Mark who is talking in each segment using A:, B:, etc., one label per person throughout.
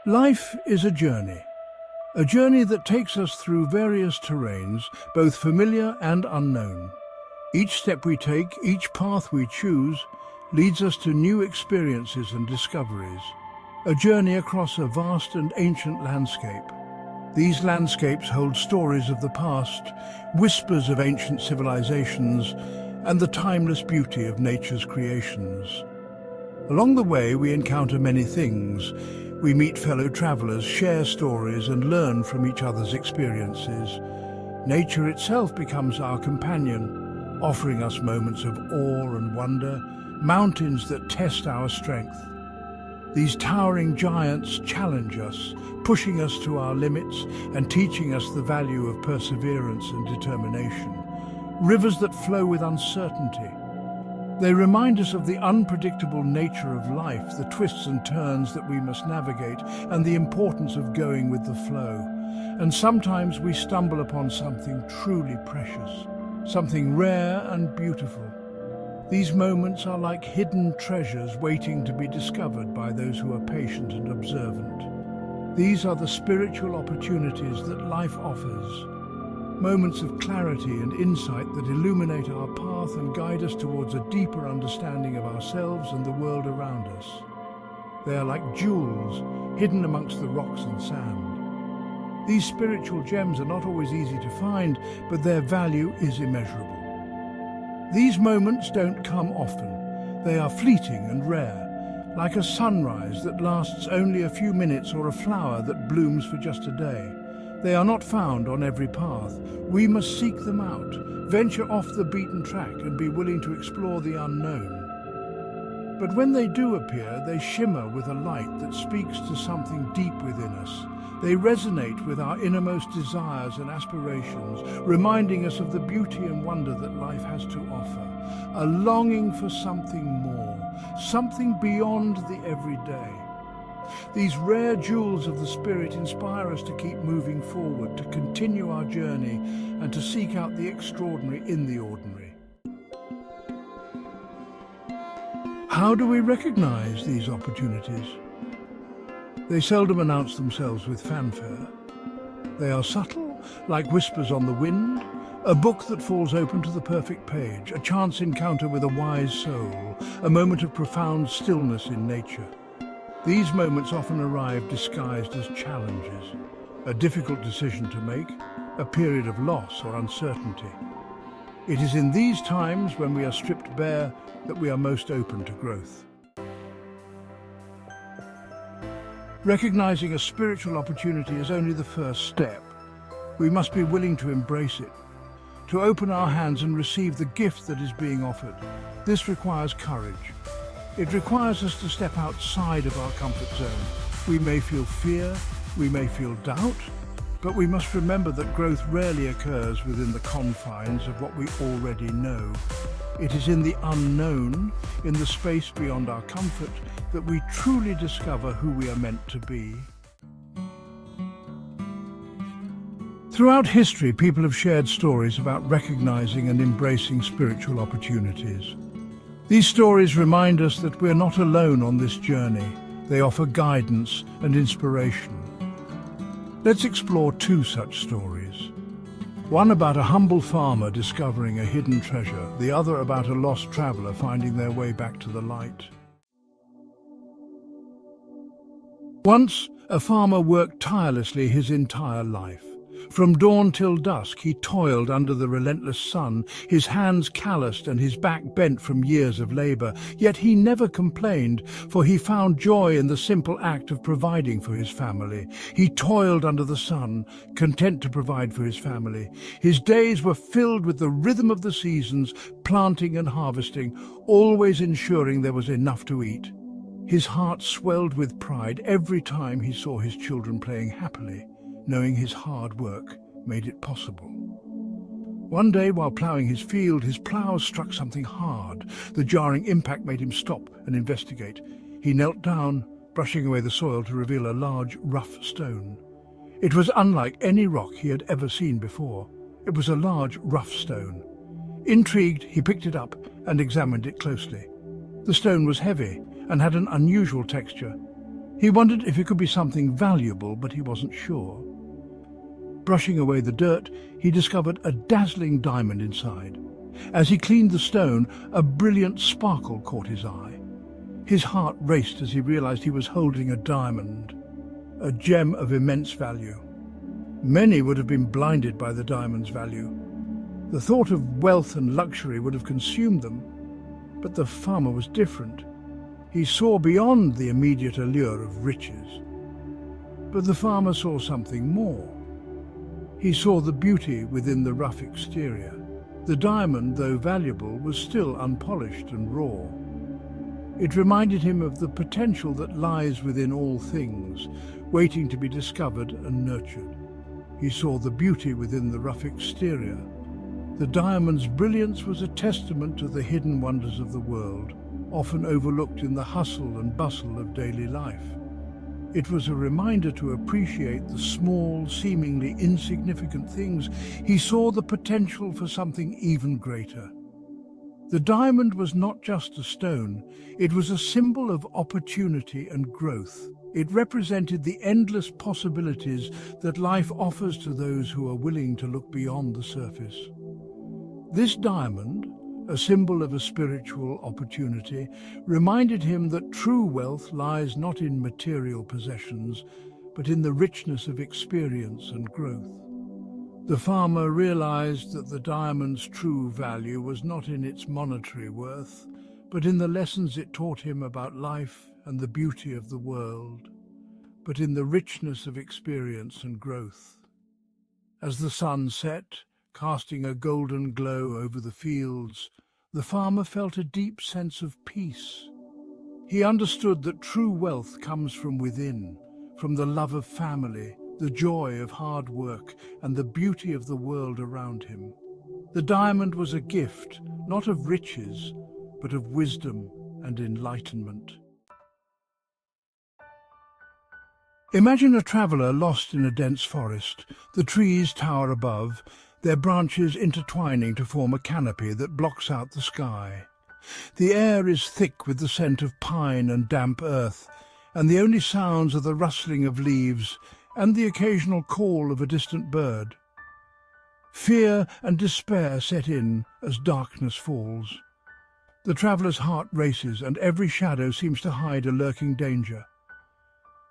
A: Life is a journey that takes us through various terrains, both familiar and unknown. Each step we take, each path we choose, leads us to new experiences and discoveries. A journey across a vast and ancient landscape. These landscapes hold stories of the past, whispers of ancient civilizations, and the timeless beauty of nature's creations. Along the way, we encounter many things. We meet fellow travelers, share stories, and learn from each other's experiences. Nature itself becomes our companion, offering us moments of awe and wonder, mountains that test our strength. These towering giants challenge us, pushing us to our limits and teaching us the value of perseverance and determination. Rivers that flow with uncertainty. They remind us of the unpredictable nature of life, the twists and turns that we must navigate, and the importance of going with the flow. And sometimes we stumble upon something truly precious, something rare and beautiful. These moments are like hidden treasures waiting to be discovered by those who are patient and observant. These are the spiritual opportunities that life offers. Moments of clarity and insight that illuminate our path and guide us towards a deeper understanding of ourselves and the world around us. They are like jewels hidden amongst the rocks and sand. These spiritual gems are not always easy to find, but their value is immeasurable. These moments don't come often. They are fleeting and rare, like a sunrise that lasts only a few minutes or a flower that blooms for just a day. They are not found on every path. We must seek them out, venture off the beaten track and be willing to explore the unknown. But when they do appear, they shimmer with a light that speaks to something deep within us. They resonate with our innermost desires and aspirations, reminding us of the beauty and wonder that life has to offer. A longing for something more, something beyond the everyday. These rare jewels of the spirit inspire us to keep moving forward, to continue our journey, and to seek out the extraordinary in the ordinary. How do we recognize these opportunities? They seldom announce themselves with fanfare. They are subtle, like whispers on the wind, a book that falls open to the perfect page, a chance encounter with a wise soul, a moment of profound stillness in nature. These moments often arrive disguised as challenges, a difficult decision to make, a period of loss or uncertainty. It is in these times when we are stripped bare that we are most open to growth. Recognizing a spiritual opportunity is only the first step. We must be willing to embrace it, to open our hands and receive the gift that is being offered. This requires courage. It requires us to step outside of our comfort zone. We may feel fear, we may feel doubt, but we must remember that growth rarely occurs within the confines of what we already know. It is in the unknown, in the space beyond our comfort, that we truly discover who we are meant to be. Throughout history, people have shared stories about recognizing and embracing spiritual opportunities. These stories remind us that we're not alone on this journey. They offer guidance and inspiration. Let's explore two such stories. One about a humble farmer discovering a hidden treasure, the other about a lost traveler finding their way back to the light. Once, a farmer worked tirelessly his entire life. From dawn till dusk, he toiled under the relentless sun, his hands calloused and his back bent from years of labor. Yet he never complained, for he found joy in the simple act of providing for his family. He toiled under the sun, content to provide for his family. His days were filled with the rhythm of the seasons, planting and harvesting, always ensuring there was enough to eat. His heart swelled with pride every time he saw his children playing happily, knowing his hard work made it possible. One day, while ploughing his field, his plough struck something hard. The jarring impact made him stop and investigate. He knelt down, brushing away the soil to reveal a large, rough stone. It was unlike any rock he had ever seen before. It was a large, rough stone. Intrigued, he picked it up and examined it closely. The stone was heavy and had an unusual texture. He wondered if it could be something valuable, but he wasn't sure. Brushing away the dirt, he discovered a dazzling diamond inside. As he cleaned the stone, a brilliant sparkle caught his eye. His heart raced as he realized he was holding a diamond, a gem of immense value. Many would have been blinded by the diamond's value. The thought of wealth and luxury would have consumed them, but the farmer was different. He saw beyond the immediate allure of riches. But the farmer saw something more. He saw the beauty within the rough exterior. The diamond, though valuable, was still unpolished and raw. It reminded him of the potential that lies within all things, waiting to be discovered and nurtured. He saw the beauty within the rough exterior. The diamond's brilliance was a testament to the hidden wonders of the world, often overlooked in the hustle and bustle of daily life. It was a reminder to appreciate the small, seemingly insignificant things. He saw the potential for something even greater. The diamond was not just a stone, it was a symbol of opportunity and growth. It represented the endless possibilities that life offers to those who are willing to look beyond the surface. This diamond, a symbol of a spiritual opportunity, reminded him that true wealth lies not in material possessions, but in the richness of experience and growth. The farmer realized that the diamond's true value was not in its monetary worth, but in the lessons it taught him about life and the beauty of the world, but in the richness of experience and growth. As the sun set, casting a golden glow over the fields, the farmer felt a deep sense of peace. He understood that true wealth comes from within, from the love of family, the joy of hard work, and the beauty of the world around him. The diamond was a gift, not of riches, but of wisdom and enlightenment. Imagine a traveller lost in a dense forest. The trees tower above, their branches intertwining to form a canopy that blocks out the sky. The air is thick with the scent of pine and damp earth, and the only sounds are the rustling of leaves and the occasional call of a distant bird. Fear and despair set in as darkness falls. The traveller's heart races, and every shadow seems to hide a lurking danger.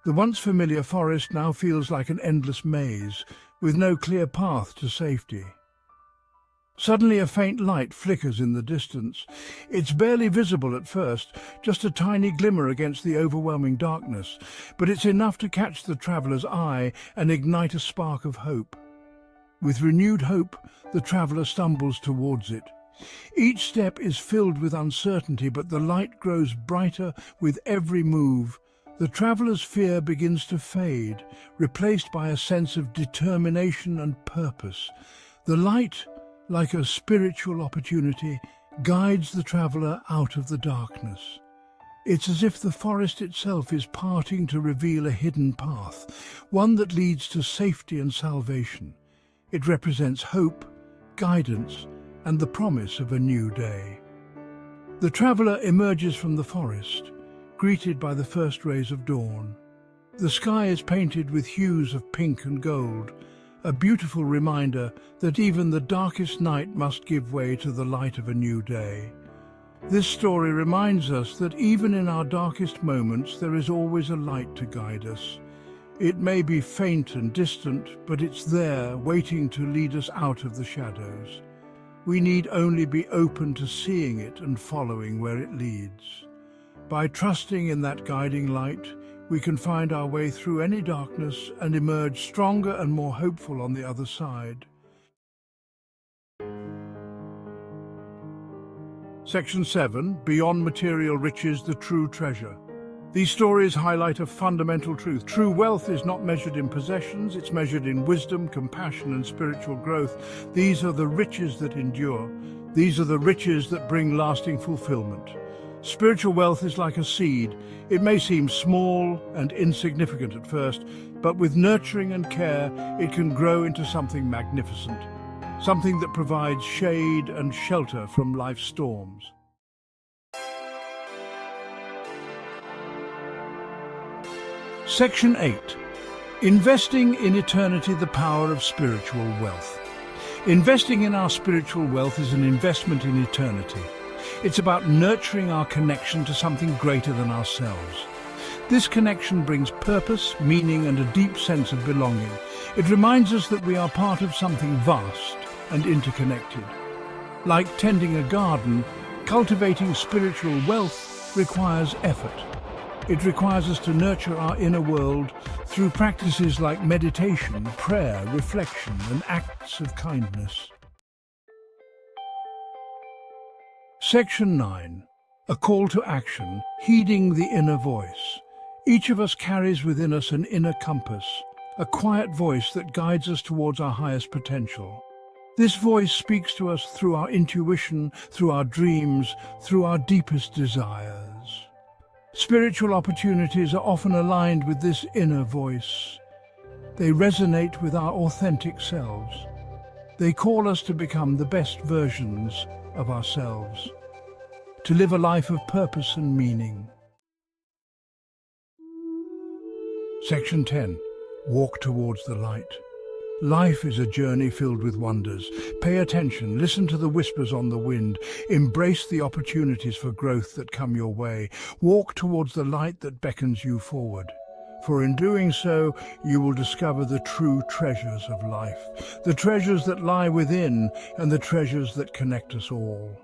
A: The once familiar forest now feels like an endless maze, with no clear path to safety. Suddenly a faint light flickers in the distance. It's barely visible at first, just a tiny glimmer against the overwhelming darkness, but it's enough to catch the traveller's eye and ignite a spark of hope. With renewed hope, the traveller stumbles towards it. Each step is filled with uncertainty, but the light grows brighter with every move. The traveller's fear begins to fade, replaced by a sense of determination and purpose. The light, like a spiritual opportunity, guides the traveller out of the darkness. It's as if the forest itself is parting to reveal a hidden path, one that leads to safety and salvation. It represents hope, guidance, and the promise of a new day. The traveller emerges from the forest, greeted by the first rays of dawn. The sky is painted with hues of pink and gold, a beautiful reminder that even the darkest night must give way to the light of a new day. This story reminds us that even in our darkest moments there is always a light to guide us. It may be faint and distant, but it's there, waiting to lead us out of the shadows. We need only be open to seeing it and following where it leads. By trusting in that guiding light, we can find our way through any darkness and emerge stronger and more hopeful on the other side. Section 7, Beyond Material Riches, the True Treasure. These stories highlight a fundamental truth. True wealth is not measured in possessions, it's measured in wisdom, compassion, and spiritual growth. These are the riches that endure. These are the riches that bring lasting fulfillment. Spiritual wealth is like a seed. It may seem small and insignificant at first, but with nurturing and care, it can grow into something magnificent, something that provides shade and shelter from life's storms. Section 8. Investing in eternity, the power of spiritual wealth. Investing in our spiritual wealth is an investment in eternity. It's about nurturing our connection to something greater than ourselves. This connection brings purpose, meaning, and a deep sense of belonging. It reminds us that we are part of something vast and interconnected. Like tending a garden, cultivating spiritual wealth requires effort. It requires us to nurture our inner world through practices like meditation, prayer, reflection, and acts of kindness. Section 9. A call to action, heeding the inner voice. Each of us carries within us an inner compass, a quiet voice that guides us towards our highest potential. This voice speaks to us through our intuition, through our dreams, through our deepest desires. Spiritual opportunities are often aligned with this inner voice. They resonate with our authentic selves. They call us to become the best versions of ourselves, to live a life of purpose and meaning. Section 10. Walk towards the light. Life is a journey filled with wonders. Pay attention, listen to the whispers on the wind, embrace the opportunities for growth that come your way. Walk towards the light that beckons you forward. For in doing so, you will discover the true treasures of life, the treasures that lie within and the treasures that connect us all.